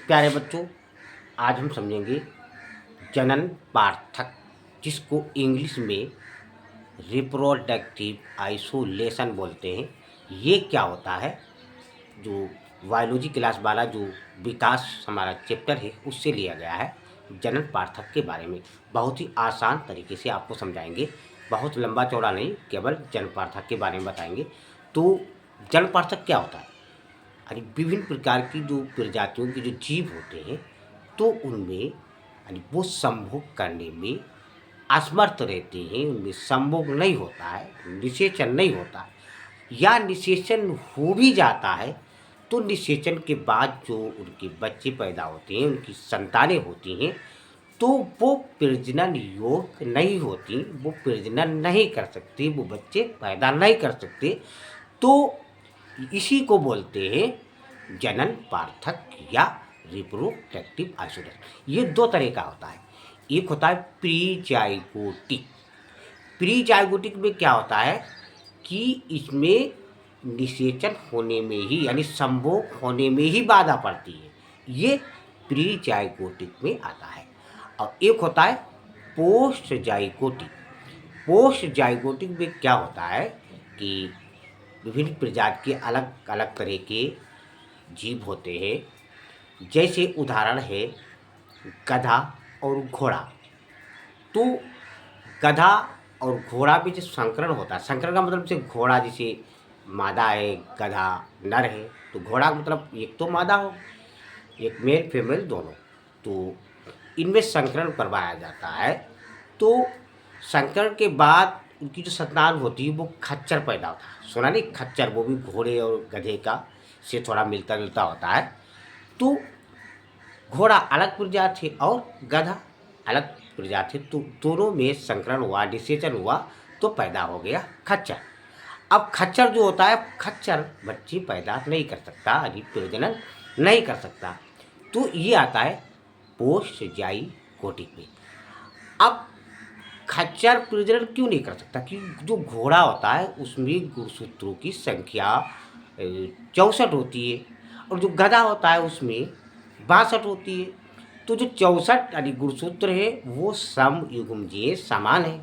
प्यारे बच्चों, आज हम समझेंगे जनन पार्थक, जिसको इंग्लिश में रिप्रोडक्टिव आइसोलेशन बोलते हैं। ये क्या होता है? जो बायोलॉजी क्लास वाला जो विकास हमारा चैप्टर है उससे लिया गया है। जनन पार्थक के बारे में बहुत ही आसान तरीके से आपको समझाएंगे, बहुत लंबा चौड़ा नहीं, केवल जनन पार्थक के बारे में बताएंगे। तो जनन पार्थक क्या होता है? यानी विभिन्न प्रकार की जो प्रजातियों के जो जीव होते हैं, तो उनमें यानी वो संभोग करने में असमर्थ रहते हैं, उनमें संभोग नहीं होता है, निषेचन नहीं होता है, या निषेचन हो भी जाता है तो निषेचन के बाद जो उनके बच्चे पैदा होते हैं, उनकी संतानें होती हैं, तो वो प्रजनन योग्य नहीं होती, वो प्रजनन नहीं कर सकती, वो बच्चे पैदा नहीं कर सकते। तो इसी को बोलते हैं जनन पार्थक या रिप्रोडक्टिव आइसोलेशन। ये दो तरह का होता है। एक होता है प्रीजाइगोटिक। प्रीजाइगोटिक में क्या होता है कि इसमें निषेचन होने में ही यानी संभोग होने में ही बाधा पड़ती है, ये प्रीजाइगोटिक में आता है। और एक होता है पोस्ट जाइगोटिक। पोस्ट जाइगोटिक में क्या होता है कि विभिन्न प्रजाति के अलग अलग तरह के जीव होते हैं। जैसे उदाहरण है गधा और घोड़ा। तो गधा और घोड़ा में जो संकरण होता है, संकरण का मतलब से घोड़ा जैसे मादा है, गधा नर है, तो घोड़ा का मतलब एक तो मादा हो, एक मेल फीमेल दोनों, तो इनमें संकरण करवाया जाता है। तो संकरण के बाद उनकी जो संतान होती है वो खच्चर पैदा होता है। सुना नहीं, खच्चर, वो भी घोड़े और गधे का से थोड़ा मिलता जुलता होता है। तो घोड़ा अलग प्रजाति और गधा अलग प्रजाति, तो दोनों में संकरण हुआ, निषेचन हुआ, तो पैदा हो गया खच्चर। अब खच्चर जो होता है, खच्चर बच्चे पैदा नहीं कर सकता, यानी प्रजनन नहीं कर सकता। तो ये आता है पोस्ट जाइगोटिक में। अब खच्चर प्रजनन क्यों नहीं कर सकता? कि जो घोड़ा होता है उसमें गुणसूत्रों की संख्या 64 होती है, और जो गधा होता है उसमें 62 होती है। तो जो 64 यानी गुणसूत्र है वो समयुग्मजीय समान है,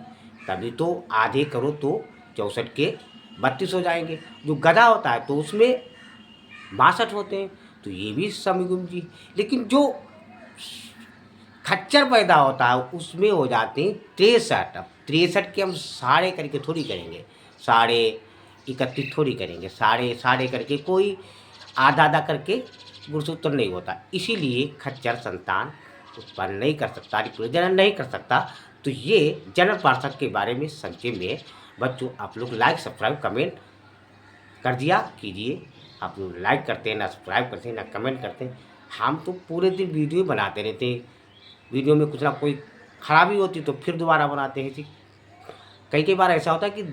तभी तो आधे करो तो 64 के 32 हो जाएंगे। जो गधा होता है तो उसमें 62 होते हैं, तो ये भी समयुग्मजीय। लेकिन जो खच्चर पैदा होता है उसमें हो जाते हैं 63। अब 63 के हम साढ़े करके थोड़ी करेंगे, साढ़े 31 थोड़ी करेंगे, साढ़े साढ़े करके कोई आधा आधा करके गुणसूत्र नहीं होता। इसीलिए खच्चर संतान उत्पन्न नहीं कर सकता, प्रजनन नहीं कर सकता। तो ये जनन पार्थक के बारे में संक्षेप में है। बच्चों, आप लोग लाइक सब्सक्राइब कमेंट कर दिया कीजिए। आप लोग लाइक करते हैं ना, सब्सक्राइब करते हैं ना, कमेंट करते हैं। हम तो पूरे दिन वीडियो बनाते रहते हैं, वीडियो में कुछ ना कोई खराबी होती तो फिर दोबारा बनाते हैं। ठीक, कई बार ऐसा होता है कि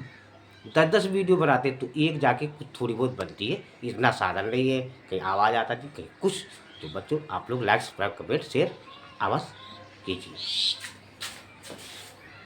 10-10 वीडियो बनाते तो एक जाके कुछ थोड़ी बहुत बनती है, इतना साधन नहीं है, कहीं आवाज़ आता थी कहीं कुछ। तो बच्चों, आप लोग लाइक सब्सक्राइब कमेंट शेयर अवश्य कीजिए।